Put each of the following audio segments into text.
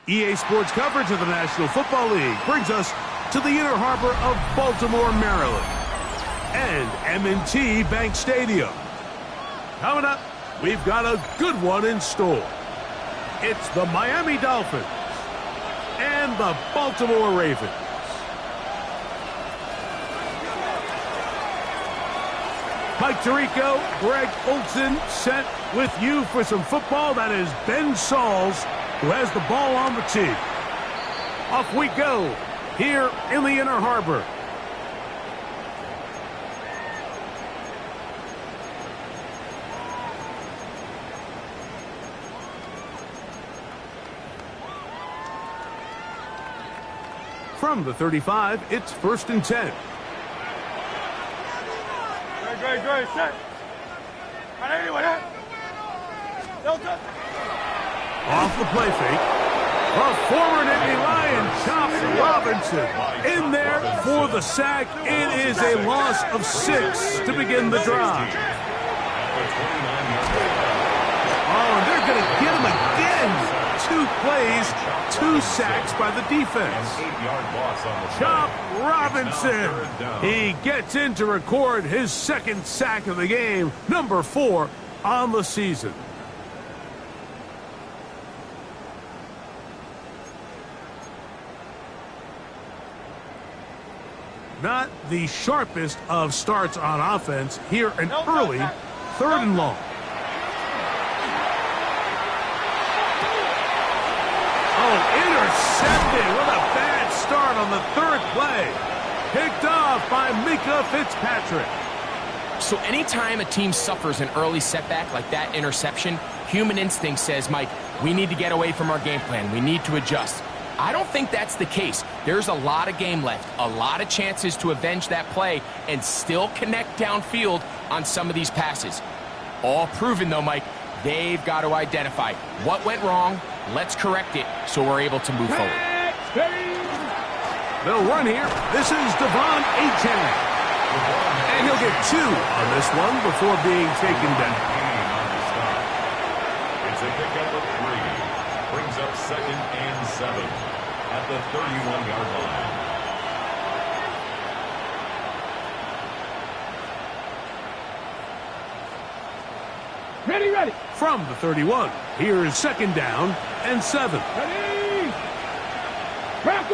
EA Sports coverage of the National Football League brings us to the inner harbor of Baltimore, Maryland, and M&T Bank Stadium. Coming up, we've got a good one in store. It's the Miami Dolphins and the Baltimore Ravens. Mike Tirico, Greg Olson set with you for some football. That is Ben Sauls, who has the ball on the tee. Off we go here in the inner harbor. From the 35, it's 1st and 10. Great, set. Off the play fake. A former Navy Lion, Chop Robinson, in there for the sack. It is a loss of 6 to begin the drive. Oh, and they're going to get him again. 2 plays, 2 sacks by the defense. Chop Robinson. He gets in to record his 2nd sack of the game, number 4 on the season. Not the sharpest of starts on offense here, an early 3rd and long. Oh, intercepted. What a bad start on the 3rd play. Picked off by Mika Fitzpatrick. So anytime a team suffers an early setback like that interception, human instinct says, Mike, we need to get away from our game plan. We need to adjust. I don't think that's the case. There's a lot of game left, a lot of chances to avenge that play and still connect downfield on some of these passes. All proven, though, Mike, they've got to identify what went wrong. Let's correct it so we're able to move forward. They'll run here. This is Devon Achane. And he'll get 2 on this one before being taken down. It's a pickup of 3. Brings up 2nd and 7 at the 31-yard line. Ready. From the 31, here is 2nd down and 7. Ready.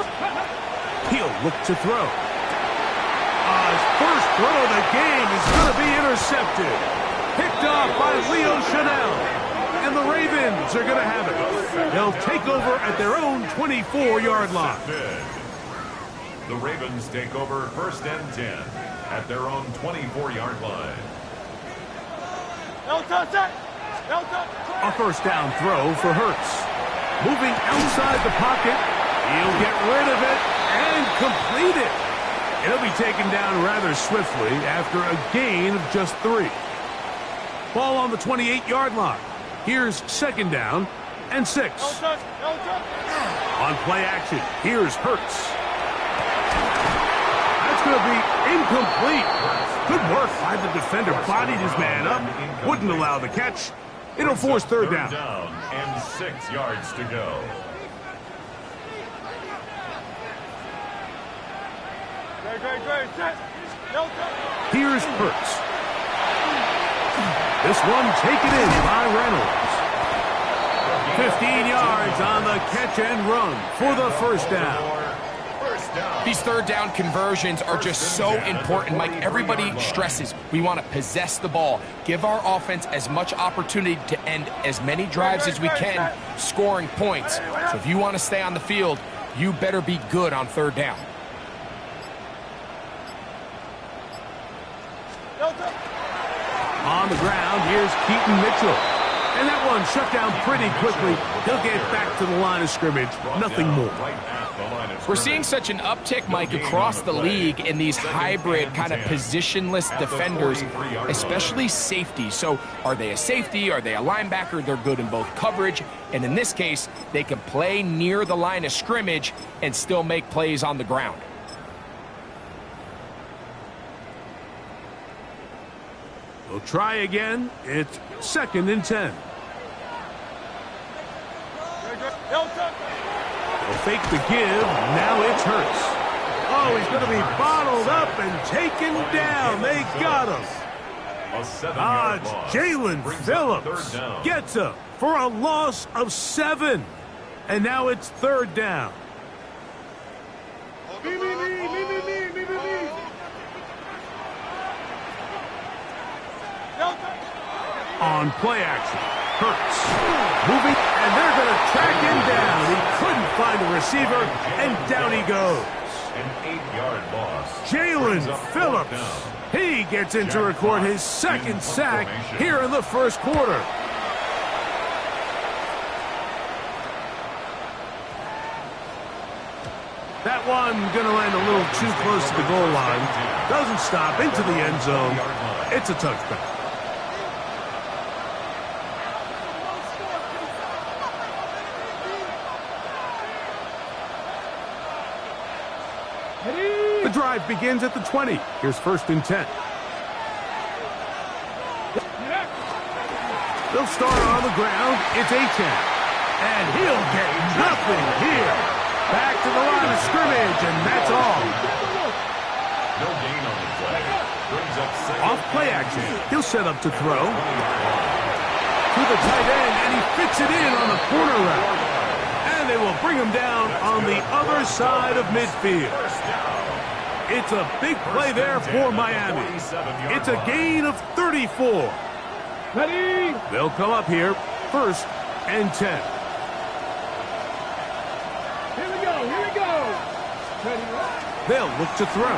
He'll look to throw. His first throw of the game is going to be intercepted. Picked off by Leo Chanel. And the Ravens are going to have it. They'll take over at their own 24-yard line. The Ravens take over 1st and 10 at their own 24-yard line. A 1st down throw for Hurts. Moving outside the pocket. He'll get rid of it and complete it. It'll be taken down rather swiftly after a gain of just 3. Ball on the 28-yard line. Here's 2nd down and 6. On play action, here's Hurts. That's going to be incomplete. Good work by the defender. Bodied his man up. Wouldn't allow the catch. It'll force 3rd down. 3rd down and 6 yards to go. Here's Hurts. This one taken in by Reynolds. 15 yards on the catch and run for the 1st down. These 3rd down conversions are just so important, Mike. Everybody stresses we want to possess the ball, give our offense as much opportunity to end as many drives as we can, scoring points. So if you want to stay on the field, you better be good on 3rd down. On the ground, here's Keaton Mitchell. And that one shut down pretty quickly. He'll get back to the line of scrimmage. Nothing more. We're seeing such an uptick, Mike, across the league in these hybrid kind of positionless defenders, especially safety. So are they a safety? Are they a linebacker? They're good in both coverage. And in this case, they can play near the line of scrimmage and still make plays on the ground. We'll try again. It's 2nd and 10. They'll fake the give. Now it's Hurts. Oh, he's going to be bottled up and taken down. They got him. A 7-yard loss. Jalen Brings up Phillips third down. gets him for a loss of 7. And now it's third down. Me. On play action, Hurts moving, and they're going to track him down. He couldn't find a receiver, and down he goes. An 8-yard loss. Jalen Brings up fourth Phillips. down. He gets in to record his second sack here in the first quarter. That one going to land a little too close to the goal line. Doesn't stop into the end zone. It's a touchback. The drive begins at the 20. Here's 1st and 10. They'll start on the ground. It's A-10. And he'll get nothing here. Back to the line of scrimmage, and that's all. No gain on the play. Brings up second. Off play action. He'll set up to throw. To the tight end, and he fits it in on the corner route. And they will bring him down on the other side of midfield. It's a big play there for Miami. It's a gain of 34. Ready? They'll come up here, 1st and 10. Here we go. Ready? They'll look to throw.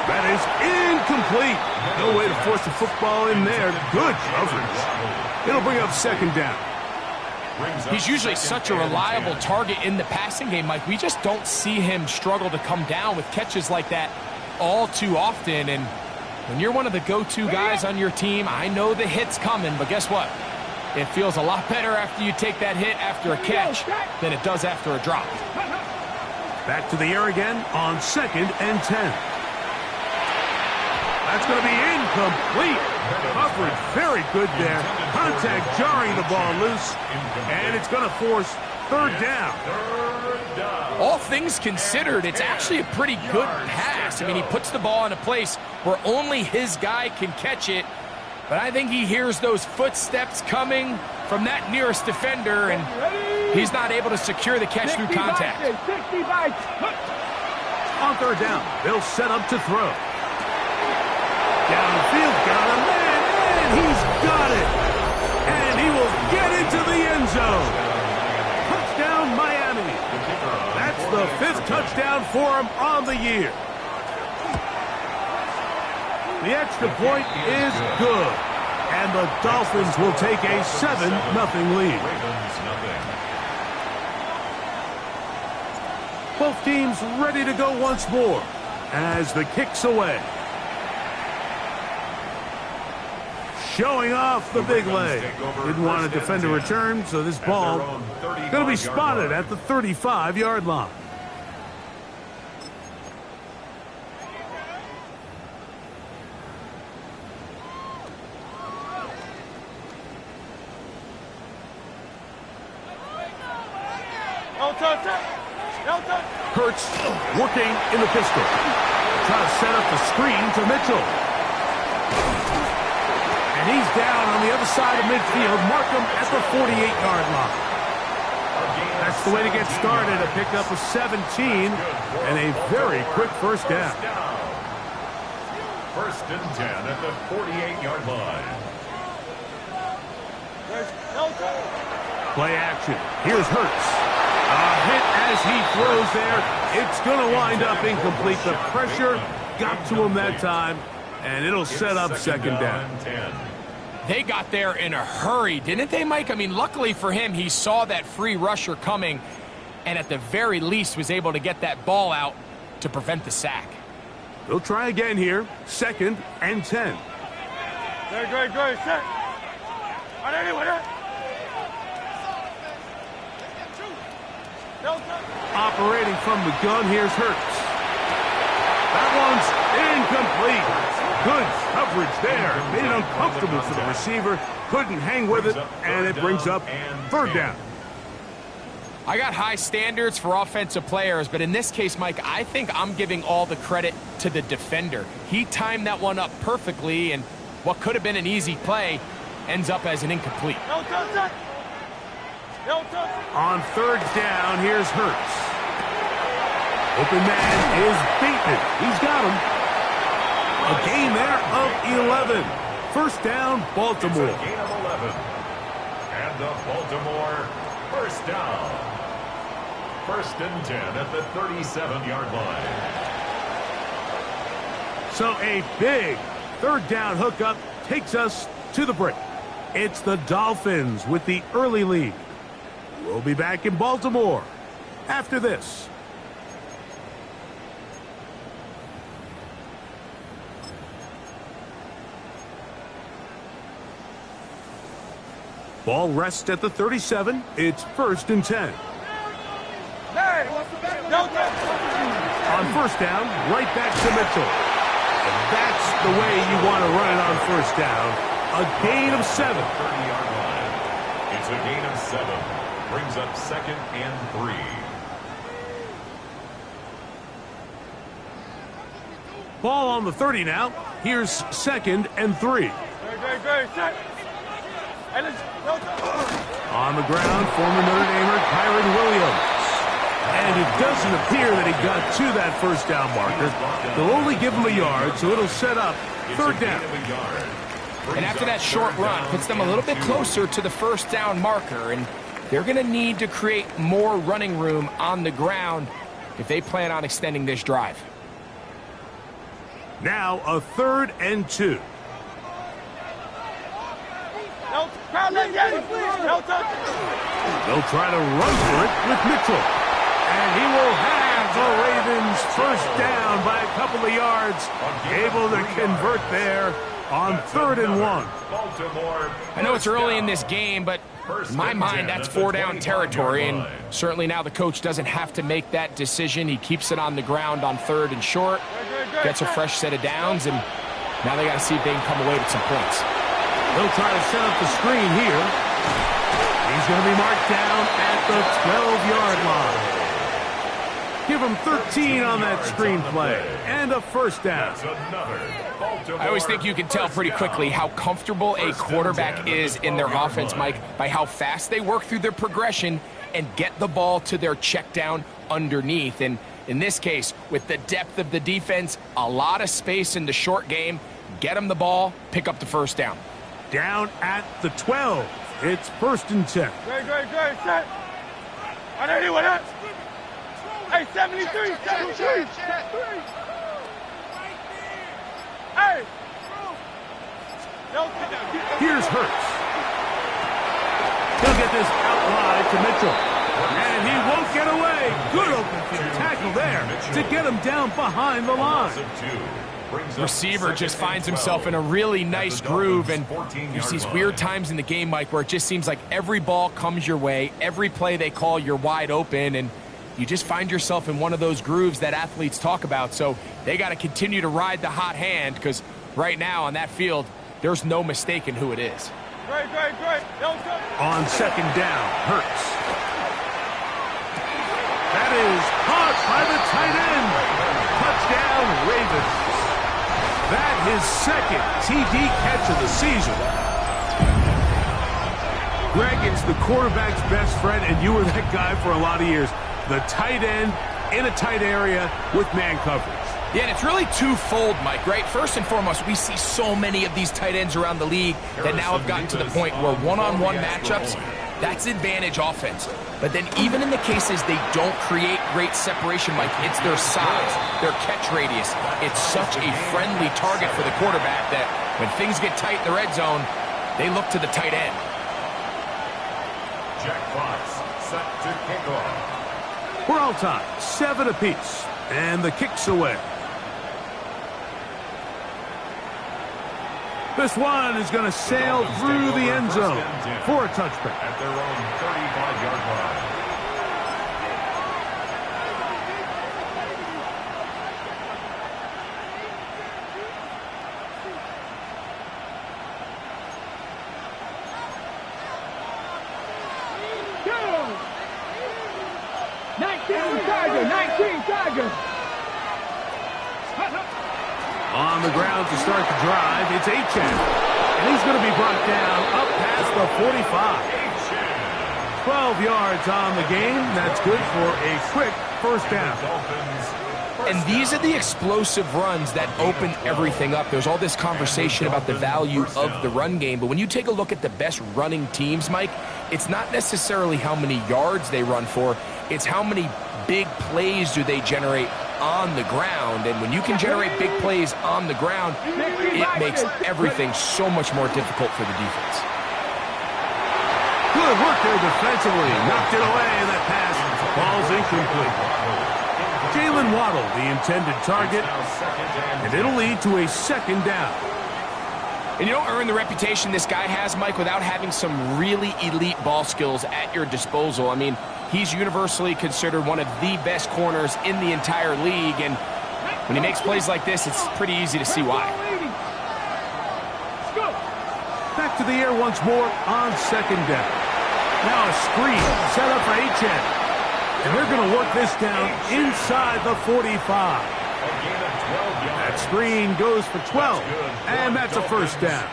That is incomplete. No way to force the football in there. Good coverage. It'll bring up 2nd down. He's usually such a reliable target in the passing game, Mike. We just don't see him struggle to come down with catches like that all too often. And when you're one of the go-to guys on your team, I know the hit's coming, but guess what? It feels a lot better after you take that hit after a catch than it does after a drop. Back to the air again on 2nd and 10. That's going to be incomplete. Coverage very good there. Contact jarring the ball loose. And it's going to force 3rd down. All things considered, it's actually a pretty good pass. I mean, he puts the ball in a place where only his guy can catch it. But I think he hears those footsteps coming from that nearest defender, and he's not able to secure the catch through contact. 65. On 3rd down, they'll set up to throw. Downfield, got him, and he's got it. And he will get into the end zone. Touchdown, Miami. That's the 5th touchdown for him on the year. The extra point is good. And the Dolphins will take a 7-0 lead. Both teams ready to go once more as the kick's away. Showing off the big leg. Didn't want to defend a return, so this ball going to be spotted at the 35-yard line. Hurts working in the pistol. Trying to set up the screen to Mitchell. And he's down on the other side of midfield. Mark him at the 48-yard line. That's the way to get started. A pickup of 17 and a very quick 1st down. 1st and 10 at the 48-yard line. Play action. Here's Hurts. A hit as he throws there. It's going to wind up incomplete. The pressure got to him that time, and it'll set up 2nd down. They got there in a hurry, didn't they, Mike? I mean, luckily for him, he saw that free rusher coming and at the very least was able to get that ball out to prevent the sack. They'll try again here. 2nd and 10. Great. Set. Operating from the gun, here's Hurts. That one's incomplete. Good coverage there. Made it uncomfortable for the receiver. Couldn't hang with it, and it brings up 3rd down. I got high standards for offensive players, but in this case, Mike, I think I'm giving all the credit to the defender. He timed that one up perfectly, and what could have been an easy play ends up as an incomplete. On third down, here's Hurts. Open man is Bateman. He's got him. A gain there of 11. First down, Baltimore. It's a gain of 11. And the Baltimore first down. First and 10 at the 37-yard line. So a big third down hookup takes us to the break. It's the Dolphins with the early lead. We'll be back in Baltimore after this. Ball rests at the 37. It's first and 10. On first down, right back to Mitchell. And that's the way you want to run it on first down. A gain of 7. 30-yard line. It's a gain of 7. Brings up second and 3. Ball on the 30 now. Here's second and 3. On the ground, former Notre Damer Kyron Williams. And it doesn't appear that he got to that first down marker. They'll only give him a yard, so it'll set up third down. And after that short run, puts them a little bit closer to the first down marker, and they're going to need to create more running room on the ground if they plan on extending this drive. Now a third and 2. They'll try to run for it with Mitchell. And he will have the Ravens first down by a couple of yards. Able to convert there on third and 1. I know it's early in this game, but in my mind, that's 4-down territory. And certainly now the coach doesn't have to make that decision. He keeps it on the ground on third and short, gets a fresh set of downs, and now they got to see if they can come away with some points. They'll try to set up the screen here. He's going to be marked down at the 12-yard line. Give him 13 on that screen play and a first down. I always think you can tell pretty quickly how comfortable a quarterback is in their offense, Mike, by how fast they work through their progression and get the ball to their check down underneath. And in this case, with the depth of the defense, a lot of space in the short game, get them the ball, pick up the first down. Down at the 12. It's first and 10. Great, set. I know anyone else. Hey, 73, 73. Hey. Here's Hurts. He'll get this out wide to Mitchell. And he won't get away. Good open field tackle there to get him down behind the line. Receiver just finds himself in a really nice groove, and there's these weird times in the game, Mike, where it just seems like every ball comes your way, every play they call, you're wide open, and you just find yourself in one of those grooves that athletes talk about. So they got to continue to ride the hot hand, because right now on that field, there's no mistaking who it is. Great. On second down, Hurts. That is caught by the tight end. Touchdown, Ravens. That his second TD catch of the season. Greg, it's the quarterback's best friend, and you were that guy for a lot of years. The tight end in a tight area with man coverage. Yeah, and it's really twofold, Mike, right? First and foremost, we see so many of these tight ends around the league that now have gotten to the point where one-on-one matchups, that's advantage offense. But then even in the cases they don't create great separation, Mike, it's their size, their catch radius. It's such a friendly target for the quarterback that when things get tight in the red zone, they look to the tight end. Jack Fox set to kick off. We're all tied, 7 apiece, and the kick's away. This one is going to sail through the end zone for a touchback. At their own 35-yard line. On the ground to start the drive, it's Achan. And he's going to be brought down up past the 45. 12 yards on the game. That's good for a quick first down. And these are the explosive runs that open everything up. There's all this conversation about the value of the run game, but when you take a look at the best running teams, Mike, it's not necessarily how many yards they run for, it's how many big plays do they generate on the ground. And when you can generate big plays on the ground, it makes everything so much more difficult for the defense. Good work there defensively. Knocked it away, and that pass falls incomplete. Jalen Waddle, the intended target, and it'll lead to a second down. And you don't earn the reputation this guy has, Mike, without having some really elite ball skills at your disposal. I mean, he's universally considered one of the best corners in the entire league, and when he makes plays like this, it's pretty easy to see why. Back to the air once more on second down. Now a screen set up for Achan. And they're going to work this down inside the 45. That screen goes for 12, and that's a first down.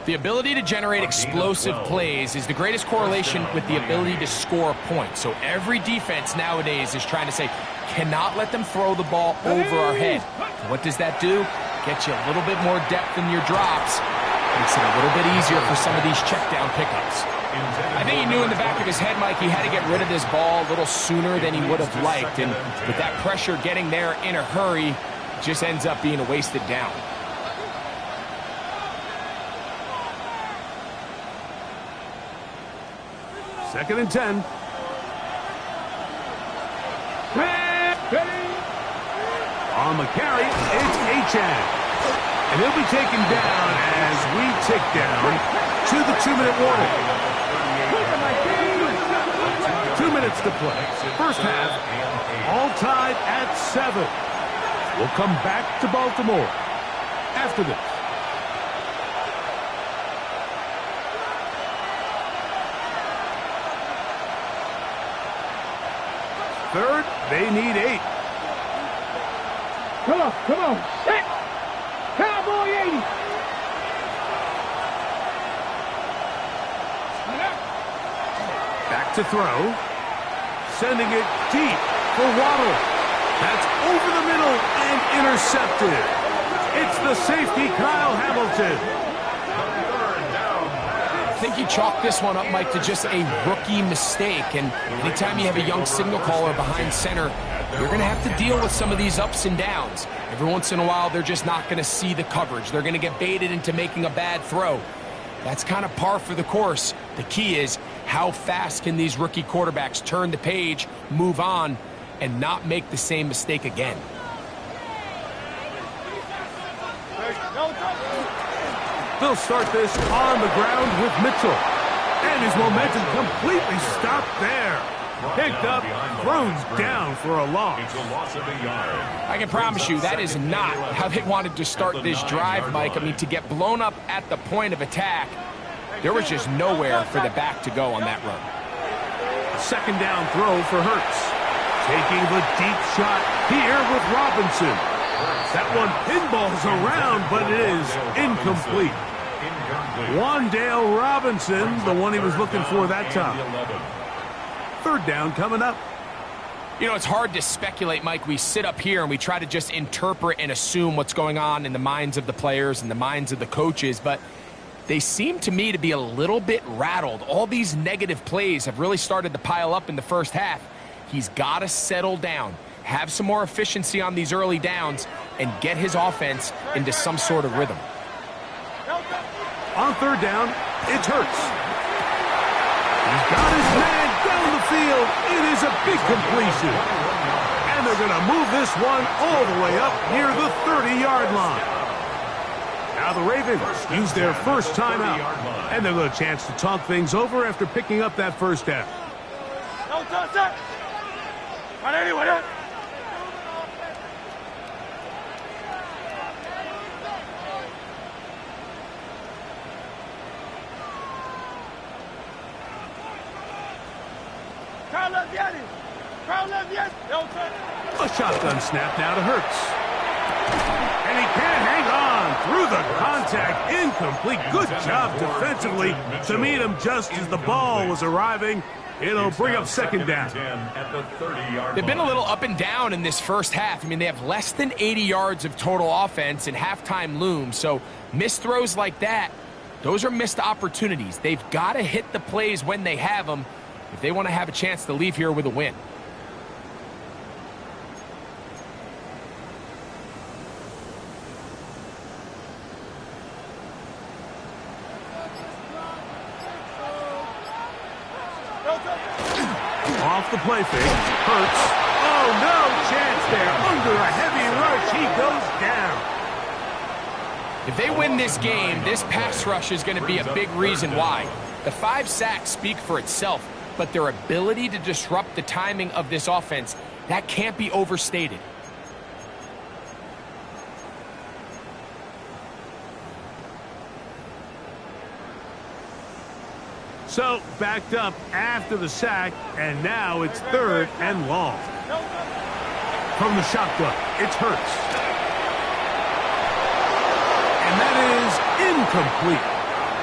The ability to generate explosive plays is the greatest correlation with the ability to score points. So every defense nowadays is trying to say, cannot let them throw the ball over our head. What does that do? Get you a little bit more depth in your drops. Makes it a little bit easier for some of these check down pickups. I think he knew in the back of his head, Mike, he had to get rid of this ball a little sooner than he would have liked. And with that pressure getting there in a hurry, it just ends up being a wasted down. Second and 10. On the carry, it's Achan. And he'll be taken down as we tick down to the 2-minute warning. 2 minutes to play. First half, all tied at 7. We'll come back to Baltimore after this. Third, they need 8. Come on. Set. Cowboy 80. Back to throw. Sending it deep for Waddle. That's over the middle and intercepted. It's the safety, Kyle Hamilton. I think you chalk this one up, Mike, to just a rookie mistake. And anytime you have a young signal caller behind center, you're going to have to deal with some of these ups and downs. Every once in a while, they're just not going to see the coverage. They're going to get baited into making a bad throw. That's kind of par for the course. The key is how fast can these rookie quarterbacks turn the page, move on, and not make the same mistake again. They'll start this on the ground with Mitchell. And his momentum completely stopped there. Picked up, thrown down for a loss. I can promise you that is not how they wanted to start this drive, Mike. I mean, to get blown up at the point of attack, there was just nowhere for the back to go on that run. Second down throw for Hurts. Taking the deep shot here with Robinson. That one pinballs around, but it is incomplete. Wan'Dale Robinson, the one he was looking for that time. Third down coming up. You know, it's hard to speculate, Mike. We sit up here and we try to just interpret and assume what's going on in the minds of the players and the minds of the coaches, but they seem to me to be a little bit rattled. All these negative plays have really started to pile up in the first half. He's got to settle down, have some more efficiency on these early downs, and get his offense into some sort of rhythm. On third down, it's Hurts. He's got his man down the field. It is a big completion. And they're going to move this one all the way up near the 30-yard line. Now the Ravens use their first timeout. And they'll get a chance to talk things over after picking up that first down. A shotgun snap now to Hurts. And he can't hang on through the contact. Incomplete. Good job defensively to meet him just as the ball was arriving. It'll bring up second down. They've been a little up and down in this first half. I mean, they have less than 80 yards of total offense and halftime looms. So missed throws like that, those are missed opportunities. They've got to hit the plays when they have them if they want to have a chance to leave here with a win. Off the play fake. Hurts. Oh, no chance there. Under a heavy rush, he goes down. If they win this game, this pass rush is going to be a big reason why. The 5 sacks speak for itself, but their ability to disrupt the timing of this offense, that can't be overstated. So, backed up after the sack, and now it's 3rd and long. From the shotgun, it's Hurts. And that is incomplete.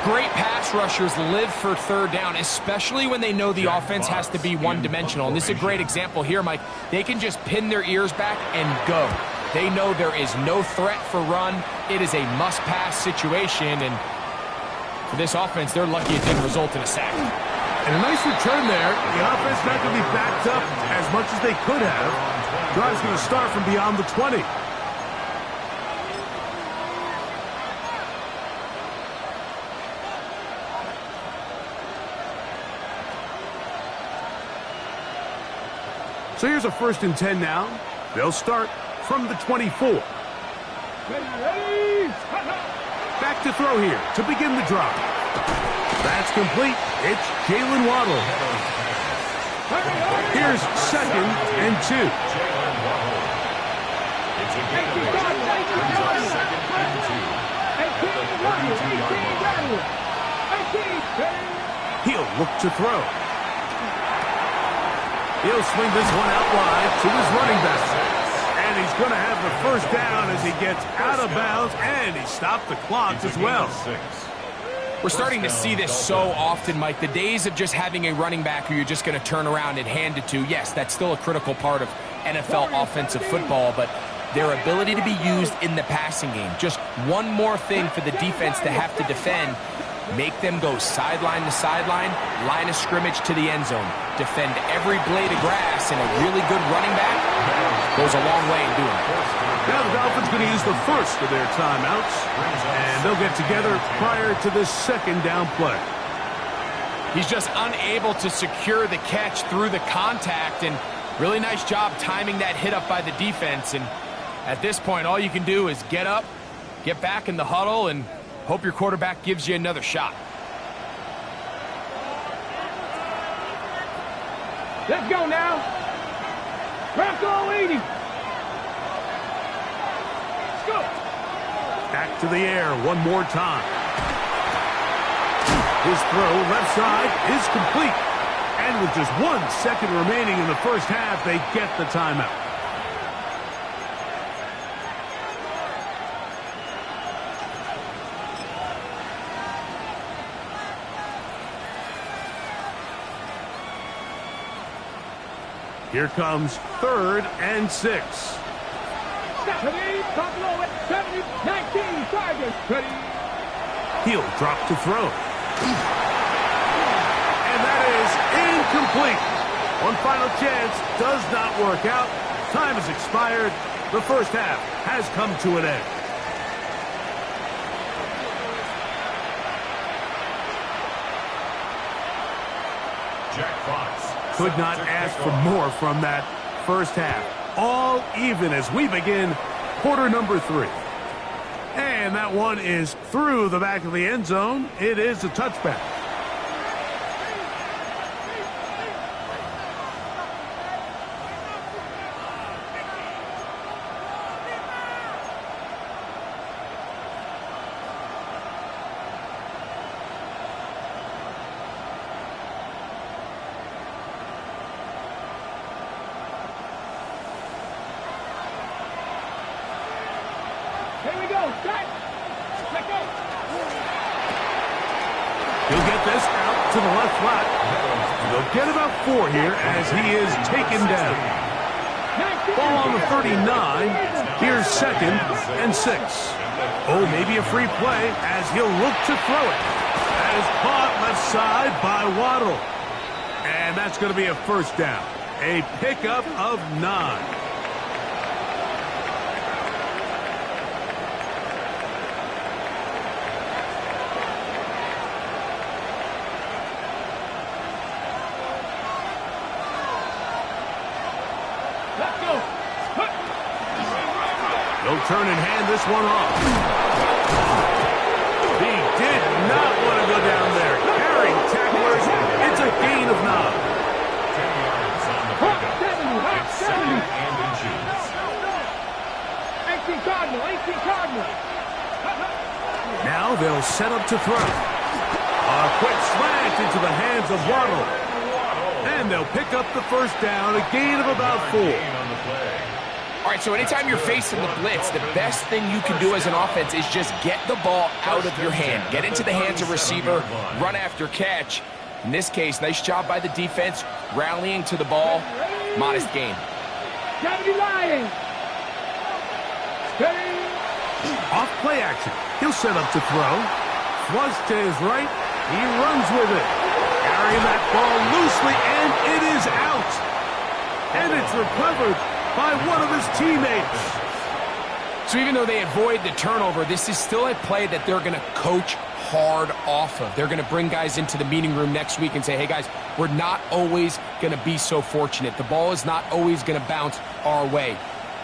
Great pass rushers live for 3rd down, especially when they know the offense has to be one-dimensional. And this is a great example here, Mike. They can just pin their ears back and go. They know there is no threat for run. It is a must-pass situation, and for this offense, they're lucky it didn't result in a sack. And a nice return there. The offense not going to be backed up as much as they could have. Drive's going to start from beyond the 20. So here's a 1st and 10 now. They'll start from the 24. Back to throw here to begin the drive. That's complete. It's Jalen Waddle. Here's 2nd and 2. He'll look to throw. He'll swing this one out wide to his running back. And he's going to have the 1st down as he gets out of bounds, and he stopped the clock as well. We're starting to see this so often, Mike. The days of just having a running back who you're just going to turn around and hand it to, yes, that's still a critical part of NFL offensive football, but their ability to be used in the passing game, just one more thing for the defense to have to defend, make them go sideline to sideline, line of scrimmage to the end zone, defend every blade of grass, and a really good running back goes a long way in doing it. Now the Dolphins going to use the first of their timeouts, and they'll get together prior to this 2nd down play. He's just unable to secure the catch through the contact, and really nice job timing that hit up by the defense. And at this point, all you can do is get up, get back in the huddle, and hope your quarterback gives you another shot. Let's go now. Bronco 80. Let's go. Back to the air one more time. His throw left side is complete. And with just 1 second remaining in the first half, they get the timeout. Here comes 3rd and 6. He'll drop to throw. And that is incomplete. One final chance does not work out. Time has expired. The first half has come to an end. Jack Fox. Could not ask for more from that first half. All even as we begin quarter number 3. And that one is through the back of the end zone. It is a touchback. He'll get this out to the left flat. They'll get about 4 here as he is taken down. Ball on the 39. Here's 2nd and 6. Oh, maybe a free play as he'll look to throw it. That is caught left side by Waddle. And that's going to be a first down. A pickup of 9. They'll turn and hand this one off. He did not want to go down there. Carrying tacklers. It's a gain of 9. 10 yards on the pickup. It's 2nd and inches. 18 Cardinal. Now they'll set up to throw. A quick slant into the hands of Waddle. And they'll pick up the first down, a gain of about 4. All right, so anytime you're facing the blitz, the best thing you can do as an offense is just get the ball out of your hand. Get into the hands of receiver, run after catch. In this case, nice job by the defense, rallying to the ball. Modest gain. Off play action. He'll set up to throw. Flush to his right. He runs with it. Carrying that ball loosely, and it is out. And it's recovered by one of his teammates. So even though they avoid the turnover, this is still a play that they're going to coach hard off of. They're going to bring guys into the meeting room next week and say, hey guys, we're not always going to be so fortunate. The ball is not always going to bounce our way.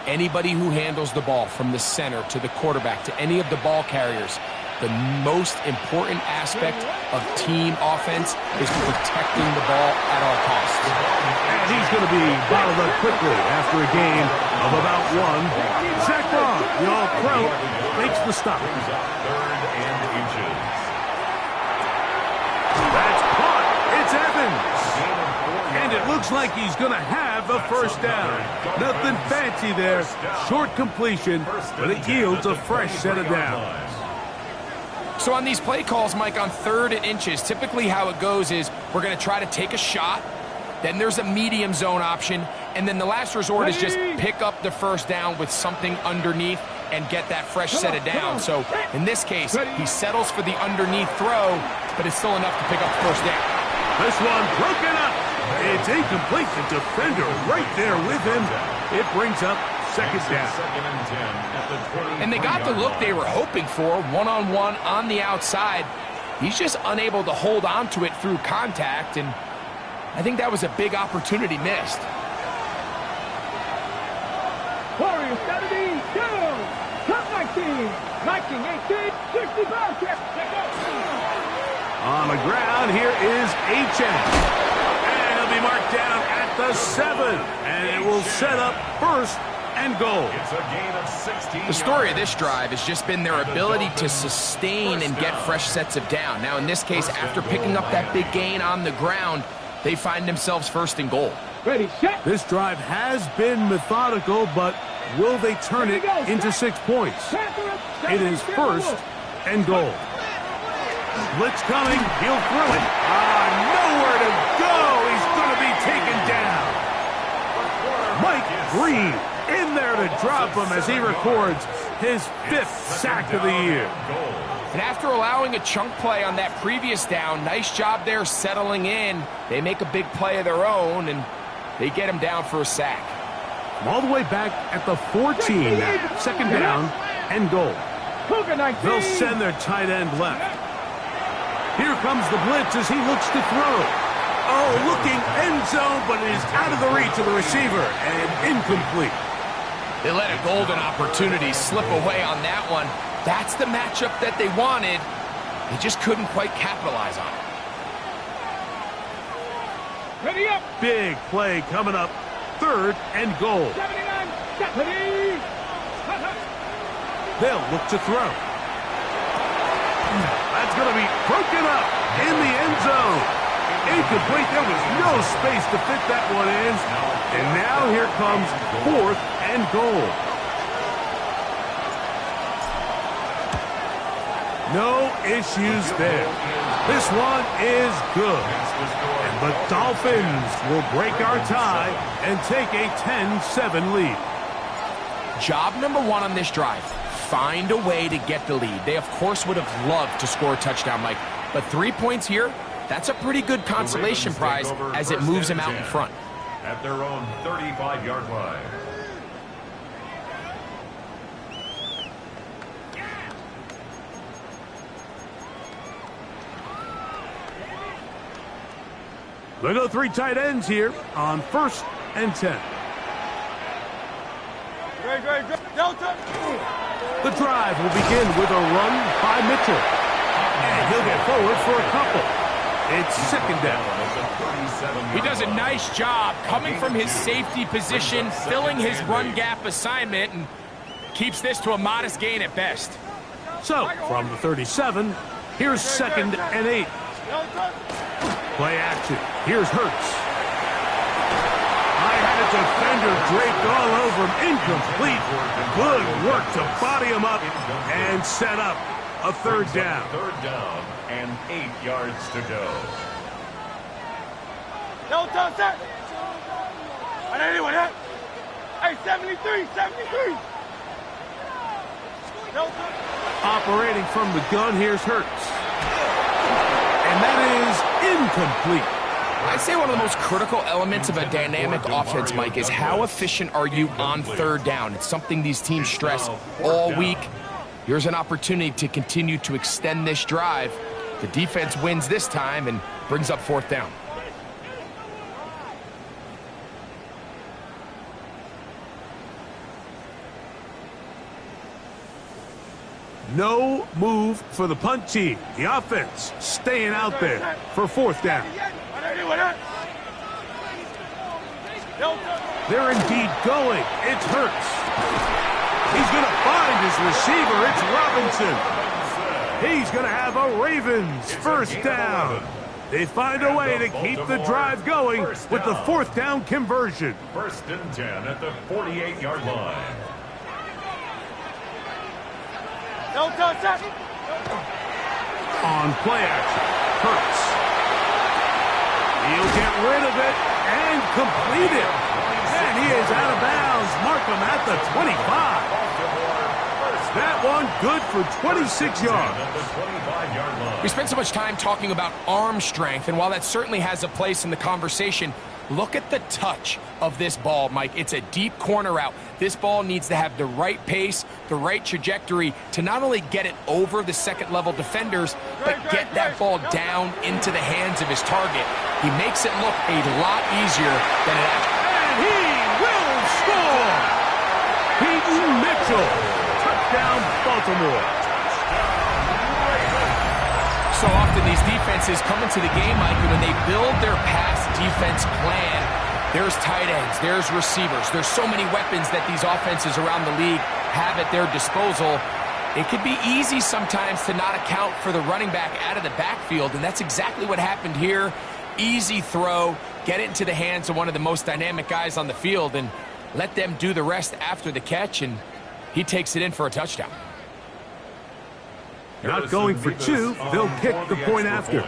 Anybody who handles the ball from the center to the quarterback to any of the ball carriers, the most important aspect of team offense is protecting the ball at all costs. And he's going to be bottled up quickly after a gain of about 1. Zach Bond, the All-Pro, makes the stop. 3rd and inches. That's caught. It's Evans. And it looks like he's going to have a first down. Nothing fancy there. Short completion, but it yields a fresh set of downs. So on these play calls, Mike, on 3rd and inches, typically how it goes is we're going to try to take a shot, then there's a medium zone option, and then the last resort is just pick up the first down with something underneath and get that fresh set of downs. So in this case, he settles for the underneath throw, but it's still enough to pick up the first down. This one broken up. It's incomplete. The defender right there with him. It brings up 2nd down. 2nd and 10 at the 20. And they got the look they were hoping for, one-on-one on the outside. He's just unable to hold on to it through contact, and I think that was a big opportunity missed. Warriors 72, top 19, 18, 65. On the ground, here is H.M. And he'll be marked down at the 7. And it will set up 1st and goal. It's a gain of 16. The story of this drive has just been their ability to sustain and get fresh sets of down. Now, in this case, after picking up that big gain on the ground, they find themselves 1st and goal. Ready, set. This drive has been methodical, but will they turn it into 6 points? It is 1st and goal. Blitz coming. He'll throw it. Nowhere to go. He's going to be taken down. Mike Green in there to drop him as he records his 5th sack of the year. And after allowing a chunk play on that previous down, nice job there settling in. They make a big play of their own, and they get him down for a sack. All the way back at the 14 now. 2nd down and goal. They'll send their tight end left. Here comes the blitz as he looks to throw. Oh, looking end zone, but it is out of the reach of the receiver and incomplete. They let a golden opportunity slip away on that one. That's the matchup that they wanted. They just couldn't quite capitalize on it. Ready up. Big play coming up. 3rd and goal. 79, ready. They'll look to throw. That's going to be broken up in the end zone. Incomplete. There was no space to fit that one in. And now here comes 4th and goal. No issues there. This one is good. And the Dolphins will break our tie and take a 10-7 lead. Job number one on this drive, find a way to get the lead. They, of course, would have loved to score a touchdown, Mike. But 3 points here, that's a pretty good consolation prize as it moves them out in front. At their own 35-yard line. They go 3 tight ends here on 1st and 10. The drive will begin with a run by Mitchell. And he'll get forward for a couple. It's 2nd down. He does a nice job coming from his safety position, filling his run gap assignment, and keeps this to a modest gain at best. So, from the 37, here's 2nd and 8. Play action. Here's Hurts. I had a defender draped all over him. Incomplete. Good work to body him up and set up a 3rd down. 3rd down and 8 yards to go. No, don't set. I don't anyone else. Hey, 73. No, Operating from the gun, here's Hurts. And that is incomplete. I'd say one of the most critical elements of a dynamic offense, Mike, is how efficient are you on 3rd down. It's something these teams stress all week. Here's an opportunity to continue to extend this drive. The defense wins this time and brings up 4th down. No move for the punt team. The offense staying out there for 4th down. They're indeed going. It's Hurts. He's going to find his receiver. It's Robinson. He's going to have a Ravens 1st down. They find a way to keep the drive going with the 4th down conversion. 1st and 10 at the 48-yard line. don't touch that. On play action, Hurts. He'll get rid of it and complete it. And he is out of bounds. Mark him at the 25. That one good for 26 yards. We spent so much time talking about arm strength, and while that certainly has a place in the conversation, look at the touch of this ball, Mike. It's a deep corner route. This ball needs to have the right pace, the right trajectory to not only get it over the second-level defenders, but get that ball down into the hands of his target. He makes it look a lot easier than it actually is. And he will score! Peyton Mitchell. Touchdown, Baltimore. So often these defenses come into the game, Mike, and when they build their pass defense plan, there's tight ends, there's receivers, there's so many weapons that these offenses around the league have at their disposal. It could be easy sometimes to not account for the running back out of the backfield, and that's exactly what happened here. Easy throw, get it into the hands of one of the most dynamic guys on the field, and let them do the rest after the catch, and he takes it in for a touchdown. Not going for two, they'll kick the point after.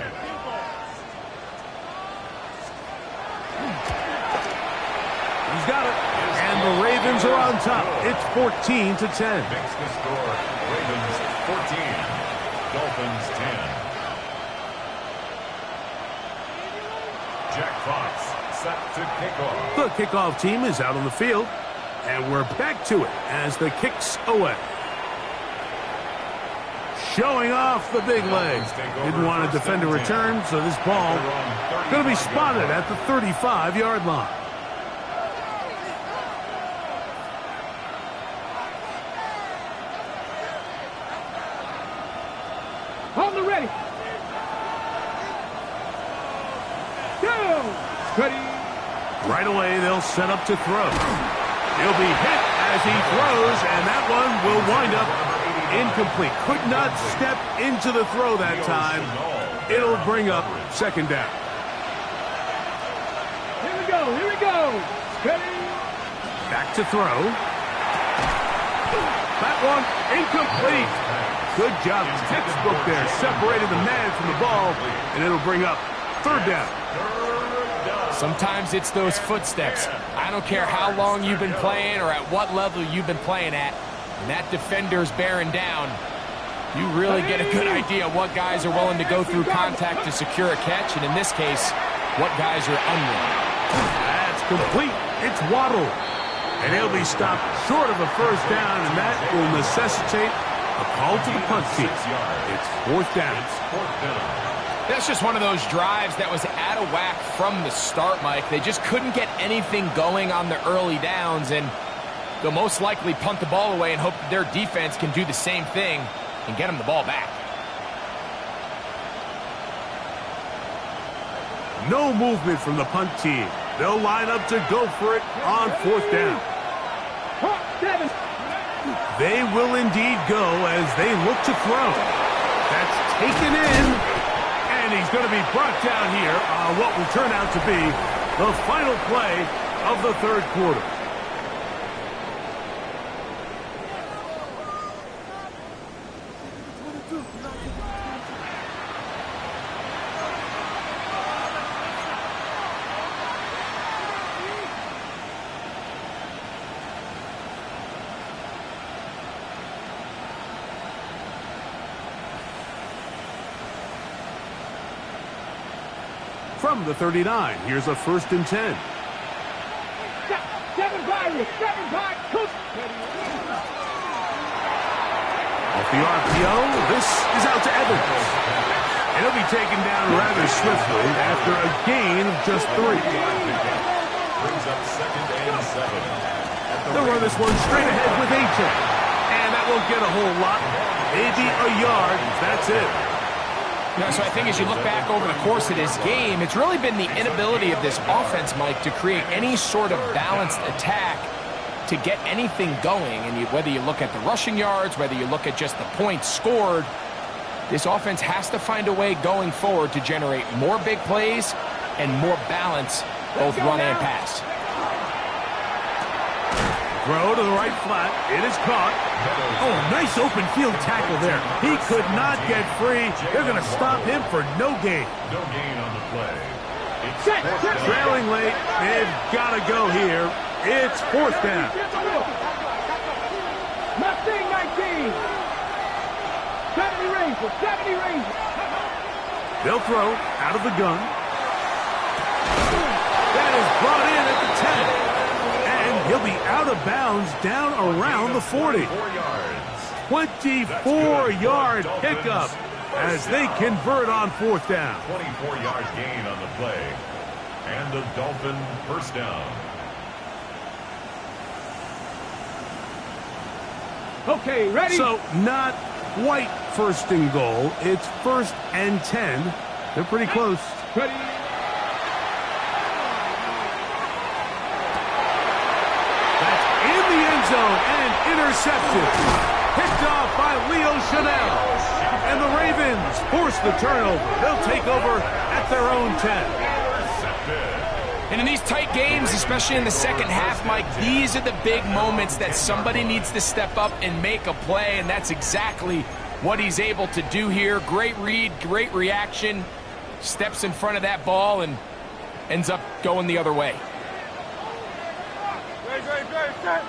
He's got it, and the Ravens are on top. It's 14-10. Makes the score. Ravens 14, Dolphins 10. Jack Fox set to kick off. The kickoff team is out on the field, and we're back to it as the kick's away. Showing off the big legs. Didn't want to defend a return, so this ball going to be spotted at the 35-yard line. Hold it ready. Go. Ready. Right away, they'll set up to throw. He'll be hit as he throws, and that one will wind up incomplete. Could not step into the throw that time. It'll bring up second down. Here we go. Here we go. Ready. Back to throw. That one incomplete. Good job. Textbook there, separating the man from the ball, and it'll bring up third down. Sometimes it's those footsteps. I don't care how long you've been playing or at what level you've been playing at. When that defender's bearing down, you really get a good idea what guys are willing to go through contact to secure a catch, and in this case, what guys are unwilling. That's complete. It's Waddle. And he'll be stopped short of a first down, and that will necessitate a call to the punt team. It's fourth down. That's just one of those drives that was out of whack from the start, Mike. They just couldn't get anything going on the early downs, and they'll most likely punt the ball away and hope that their defense can do the same thing and get them the ball back. No movement from the punt team. They'll line up to go for it on fourth down. They will indeed go as they look to throw. That's taken in, and he's going to be brought down here on what will turn out to be the final play of the third quarter. From the 39, here's a 1st and 10. Seven Pirates, Off the RPO, this is out to Evans. And he'll be taken down rather swiftly after a gain of just 3. Brings up 2nd and 7. They'll run this one straight ahead with A-10. And that won't get a whole lot. Maybe a yard. That's it. So I think as you look back over the course of this game, it's really been the inability of this offense, Mike, to create any sort of balanced attack to get anything going. And whether you look at the rushing yards, whether you look at just the points scored, this offense has to find a way going forward to generate more big plays and more balance, both run and pass. Throw to the right flat. It is caught. Oh, nice open field tackle there. He could not get free. They're going to stop him for no gain. No gain on the play. It's trailing late. They've got to go here. It's fourth down. Mustang 19. 70 Rangers, 70 Rangers. They'll throw out of the gun. That is brought in at the 10. He'll be out of bounds down around the 40. 24-yard pickup as they convert on fourth down. 24 yards gain on the play. And the Dolphin first down. Okay, ready? So not quite 1st and goal. It's 1st and 10. They're pretty close. Ready? Zone and intercepted. Picked off by Leo Chanel. And the Ravens force the turnover. They'll take over at their own 10. And in these tight games, especially in the second half, Mike, these are the big moments that somebody needs to step up and make a play, and that's exactly what he's able to do here. Great read, great reaction. Steps in front of that ball and ends up going the other way. Great, set.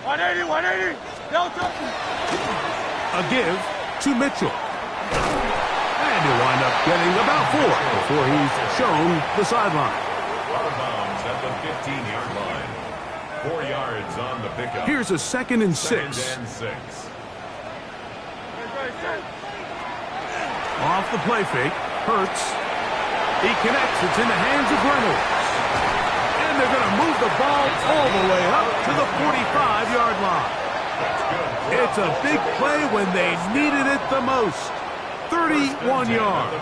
180, Delta. A give to Mitchell. And he'll wind up getting about 4 before he's shown the sideline. Out of bounds at the 15-yard line. 4 yards on the pickup. Here's a 2nd and 6. 2nd and 6. Off the play fake. Hurts. He connects. It's in the hands of Reynolds. And they're going to move the ball all the way up to the 45-yard line. It's a big play when they needed it the most. 31 yards.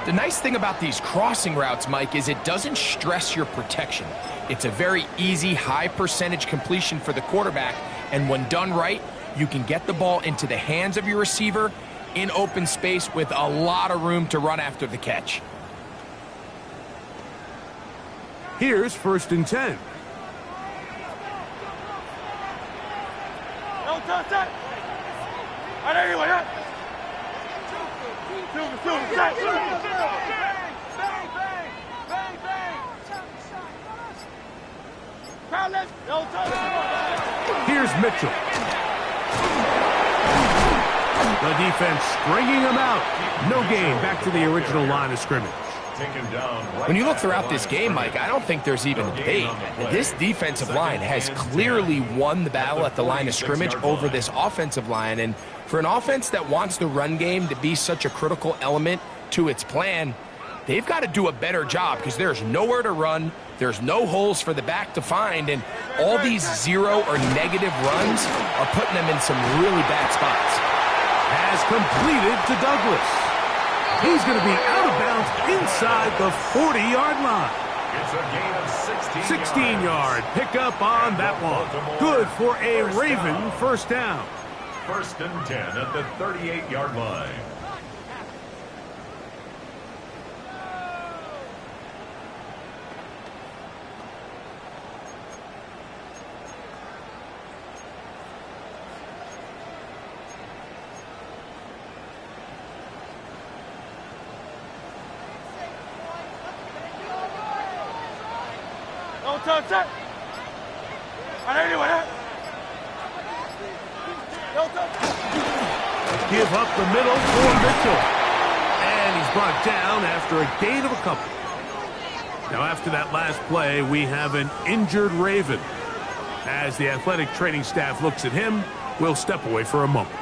The nice thing about these crossing routes, Mike, is it doesn't stress your protection. It's a very easy, high percentage completion for the quarterback, and when done right, you can get the ball into the hands of your receiver in open space with a lot of room to run after the catch. Here's 1st and 10. Here's Mitchell. The defense stringing him out. No gain. Back to the original line of scrimmage. When you look throughout this game, Mike, I don't think there's even a debate. This defensive line has clearly won the battle at the line of scrimmage over this offensive line. And for an offense that wants the run game to be such a critical element to its plan, they've got to do a better job because there's nowhere to run. There's no holes for the back to find. And all these zero or negative runs are putting them in some really bad spots. Has completed to Douglas. He's going to be out of bounds inside the 40-yard line. It's a gain of 16-yard pickup on that one. Good for a Raven first down. First and 10 at the 38-yard line. Give up the middle for Mitchell. And he's brought down after a gain of a couple. Now after that last play, we have an injured Raven. As the athletic training staff looks at him, we'll step away for a moment.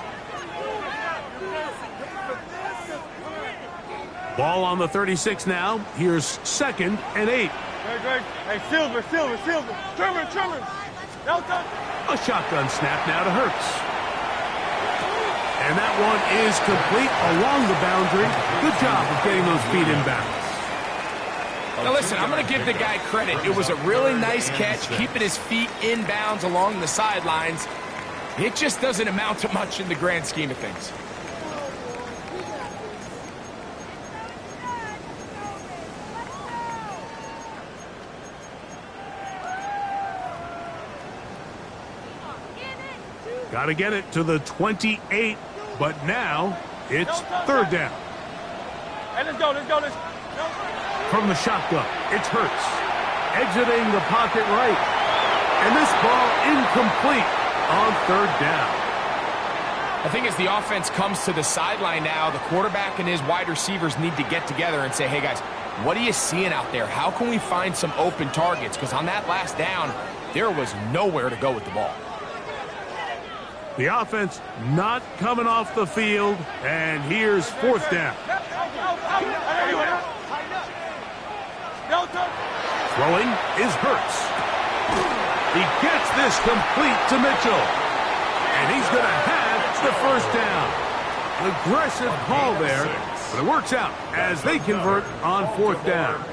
Ball on the 36 now. Here's 2nd and 8. Hey, Silver. Trimmer. A shotgun snap now to Hurts. And that one is complete along the boundary. Good job of getting those feet in bounds. Now listen, I'm going to give the guy credit. It was a really nice catch, keeping his feet in bounds along the sidelines. It just doesn't amount to much in the grand scheme of things. Got to get it to the 28, but now it's 3rd down. Hey, let's go. From the shotgun, it's Hurts. Exiting the pocket right. And this ball incomplete on 3rd down. I think as the offense comes to the sideline now, the quarterback and his wide receivers need to get together and say, hey guys, what are you seeing out there? How can we find some open targets? Because on that last down, there was nowhere to go with the ball. The offense not coming off the field, and here's 4th down. Throwing is Hurts. He gets this complete to Mitchell, and he's going to have the first down. Aggressive call there, but it works out as they convert on 4th down.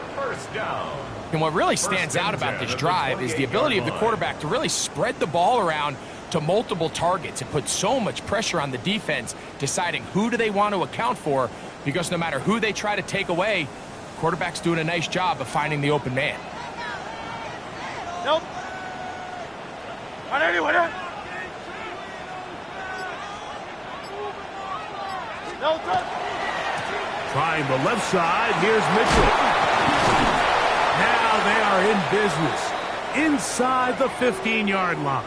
And what really stands out about this drive is the ability of the quarterback to really spread the ball around to multiple targets. It puts so much pressure on the defense deciding who do they want to account for, because no matter who they try to take away, the quarterback's doing a nice job of finding the open man. Nope. Trying the left side, here's Mitchell. Now they are in business inside the 15-yard line.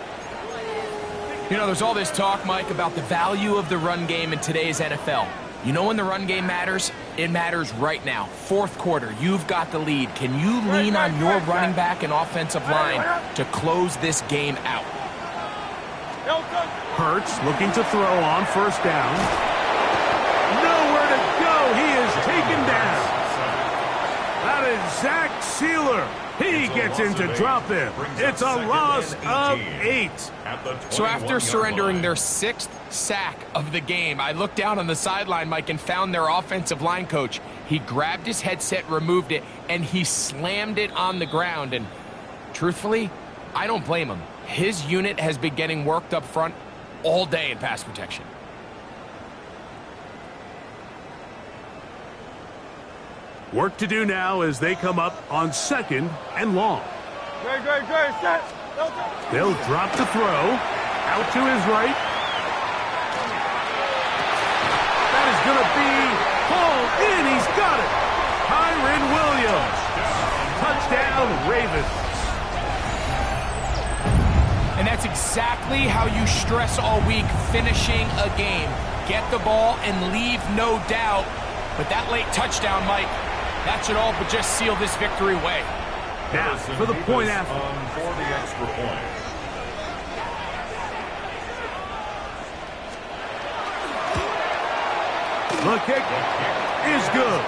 You know, there's all this talk, Mike, about the value of the run game in today's NFL. You know when the run game matters? It matters right now. 4th quarter, you've got the lead. Can you lean on your running back and offensive line to close this game out? Hurts looking to throw on 1st down. Nowhere to go. He is taken down. That is Zach Sealer. He gets into drop in. It's a loss of 8. So after surrendering their 6th sack of the game, I looked down on the sideline, Mike, and found their offensive line coach. He grabbed his headset, removed it, and he slammed it on the ground. And truthfully, I don't blame him. His unit has been getting worked up front all day in pass protection. Work to do now as they come up on 2nd and long. Great. Set. They'll drop to throw. Out to his right. going to be pulled in. He's got it. Kyron Williams. Touchdown, Ravens. And that's exactly how you stress all week, finishing a game. Get the ball and leave no doubt. But that late touchdown, Mike, that should all but just seal this victory away. Now, for the point after. For the extra point. The kick is good.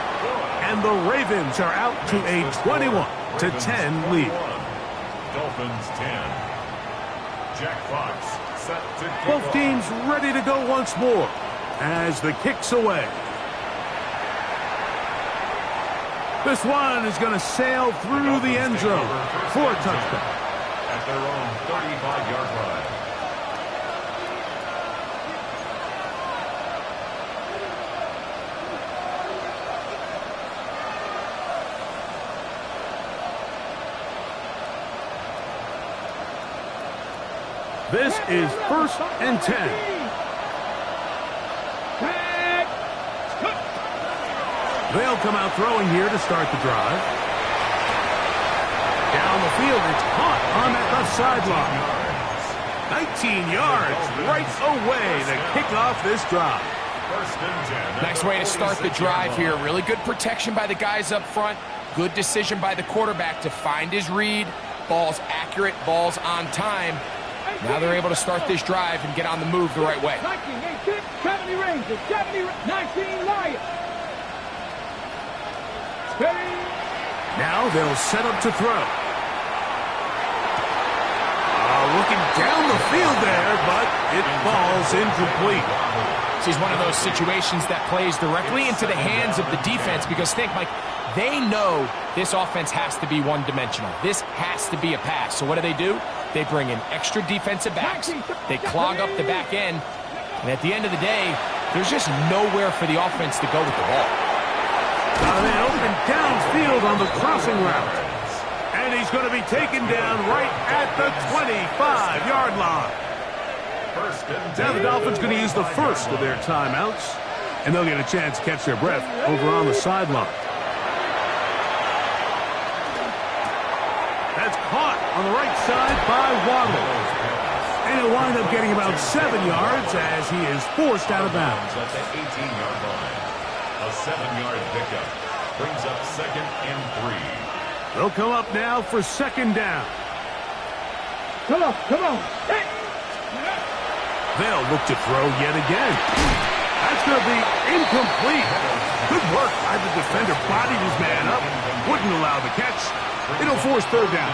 And the Ravens are out to a 21-10 lead. Dolphins 10. Jack Fox set to kick Both teams ready to go once more as the kick's away. This one is going to sail through the end zone for a touchdown. At their own 35-yard line. This is 1st and 10. They'll come out throwing here to start the drive. Down the field, it's caught on that left sideline. 19 yards right away to kick off this drive. 1st and 10. Nice way to start the drive here. Really good protection by the guys up front. Good decision by the quarterback to find his read. Ball's accurate, ball's on time. Now they're able to start this drive and get on the move the right way. 19, 18, 70 Rangers, 19 Lions. Now they'll set up to throw. Looking down the field there, but it falls incomplete. This is one of those situations that plays directly into the hands of the defense because think, Mike, they know this offense has to be one-dimensional. This has to be a pass. So what do? They bring in extra defensive backs. They clog up the back end. And at the end of the day, there's just nowhere for the offense to go with the ball. Got a man open downfield on the crossing route. And he's going to be taken down right at the 25-yard line. 1st and 10. Now the Dolphins going to use the first of their timeouts. And they'll get a chance to catch their breath over on the sideline. That's caught on the right side by Waddle. And he'll wind up getting about 7 yards as he is forced out of bounds. At the 18-yard line. A 7-yard pickup brings up 2nd and 3. They'll come up now for 2nd down. Come on. Hey. They'll look to throw yet again. That's going to be incomplete. Good work by the defender. Bodied his man up. Wouldn't allow the catch. It'll force 3rd down.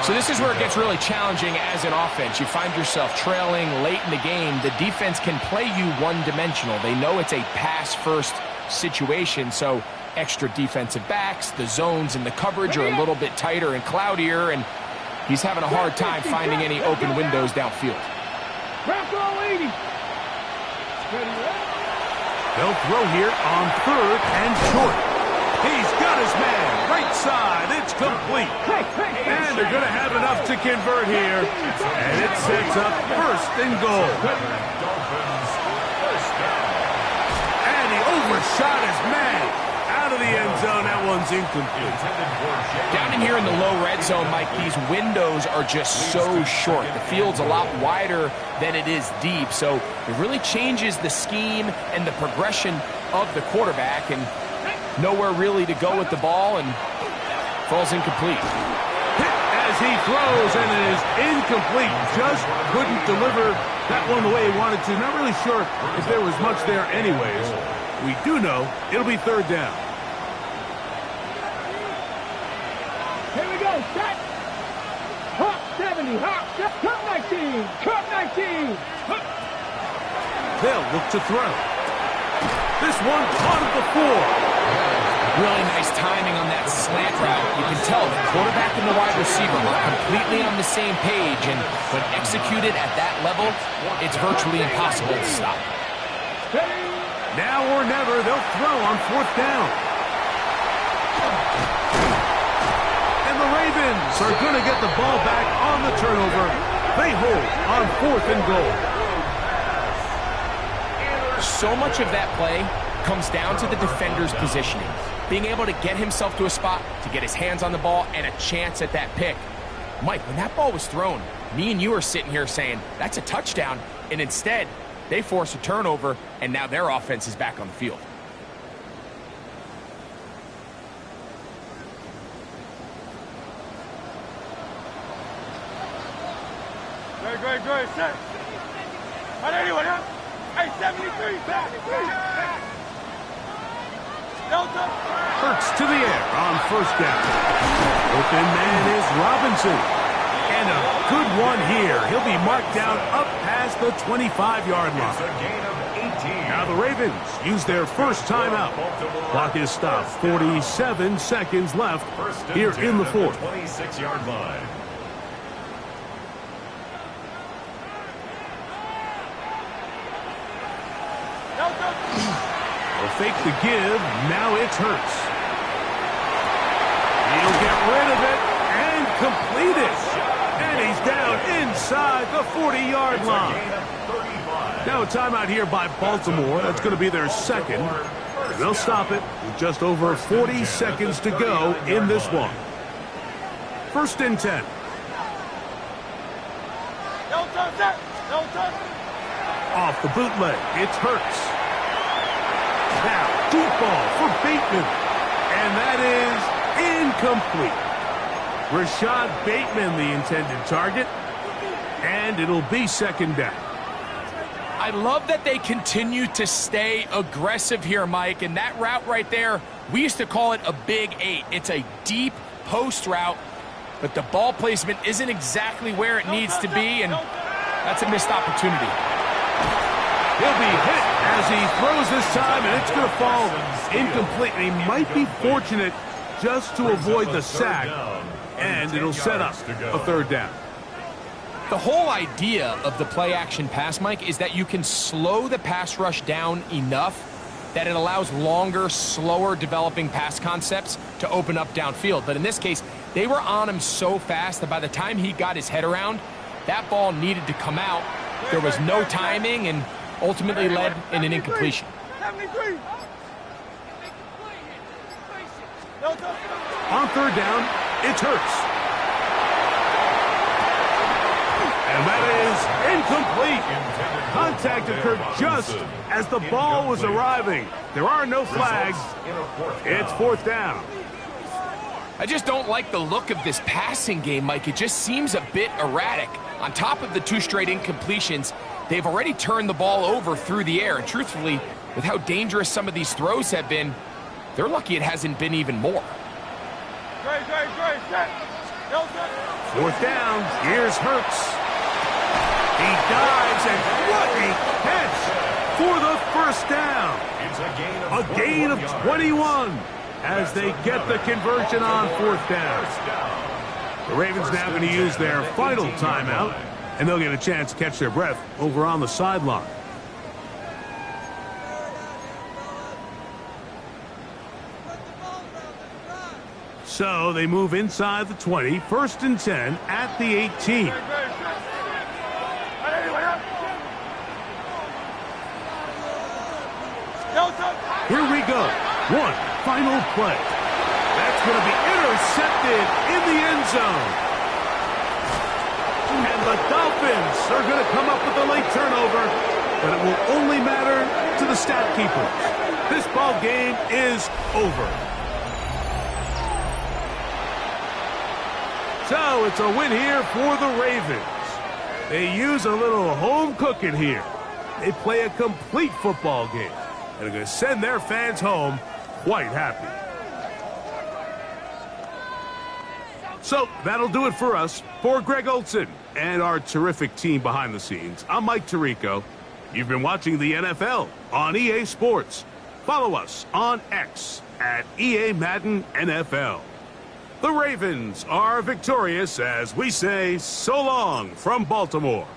So this is where it gets really challenging as an offense. You find yourself trailing late in the game. The defense can play you one-dimensional. They know it's a pass-first situation, so extra defensive backs, the zones and the coverage are a little bit tighter and cloudier, and he's having a hard time finding any open windows downfield. They'll throw here on 3rd and short. He's got his man. Right side. It's complete. And they're going to have enough to convert here. And it sets up 1st and goal. And he overshot his man. Out of the end zone. That one's incomplete. Down in here in the low red zone, Mike, these windows are just so short. The field's a lot wider than it is deep. So it really changes the scheme and the progression of the quarterback. And nowhere really to go with the ball, and falls incomplete. Hit as he throws, and it is incomplete. Just couldn't deliver that one the way he wanted to. Not really sure if there was much there anyways. We do know it'll be 3rd down. Here we go, set. Hop 70, hop, cut 19, cut 19. They'll look to throw. This one caught at the 4. Really nice timing on that slant route. You can tell the quarterback and the wide receiver are completely on the same page, and when executed at that level, it's virtually impossible to stop. Now or never, they'll throw on 4th down. And the Ravens are going to get the ball back on the turnover. They hold on 4th and goal. so much of that play comes down to the defender's positioning. Being able to get himself to a spot, to get his hands on the ball, and a chance at that pick. Mike, when that ball was thrown, me and you are sitting here saying, that's a touchdown, and instead, they force a turnover, and now their offense is back on the field. Great, set. On anyone, huh? Hey, 73, back. Delta. Hurts to the air on first down. Open man is Robinson. And a good one here. He'll be marked down up past the 25-yard line. It's a gain of 18. Now the Ravens use their first timeout. Clock is stopped. 47 seconds left here in the fourth. 26-yard line. They'll fake the give. Now it's Hurts. He'll get rid of it and complete it. And he's down inside the 40-yard line. Now a timeout here by Baltimore. That's going to be their second. And they'll stop it with just over 40 seconds to go in this one. First and 10. Off the bootleg, it's Hurts. Now, deep ball for Bateman. And that is incomplete. Rashad Bateman, the intended target. And it'll be second down. I love that they continue to stay aggressive here, Mike. And that route right there, we used to call it a Big 8. It's a deep post route, but the ball placement isn't exactly where it needs to be, and that's a missed opportunity. He'll be hit as he throws this time, and it's going to fall incomplete. And he might be fortunate just to avoid the sack, and it'll set up a third down. The whole idea of the play-action pass, Mike, is that you can slow the pass rush down enough that it allows longer, slower developing pass concepts to open up downfield. But in this case, they were on him so fast that by the time he got his head around, that ball needed to come out. There was no timing and ultimately led in an incompletion. 73. On third down, it's Hurts. And that is incomplete. Contact occurred just as the ball was arriving. There are no flags. It's fourth down. I just don't like the look of this passing game, Mike. It just seems a bit erratic. On top of the two straight incompletions, they've already turned the ball over through the air. And truthfully, with how dangerous some of these throws have been, they're lucky it hasn't been even more. Fourth down, here's Hurts. He dives, and what a catch for the first down. It's A gain of 21 as they get the conversion on fourth down. The Ravens now going to use their final timeout, and they'll get a chance to catch their breath over on the sideline. So they move inside the 20, first and 10 at the 18. Here we go. One final play. That's going to be intercepted in the end zone. And the Dolphins are going to come up with a late turnover, but it will only matter to the stat keepers. This ball game is over. So it's a win here for the Ravens. They use a little home cooking here. They play a complete football game and are going to send their fans home quite happy. So that'll do it for us. For Greg Olson and our terrific team behind the scenes, I'm Mike Tirico. You've been watching the NFL on EA Sports. Follow us on X at EA Madden NFL. The Ravens are victorious as we say so long from Baltimore.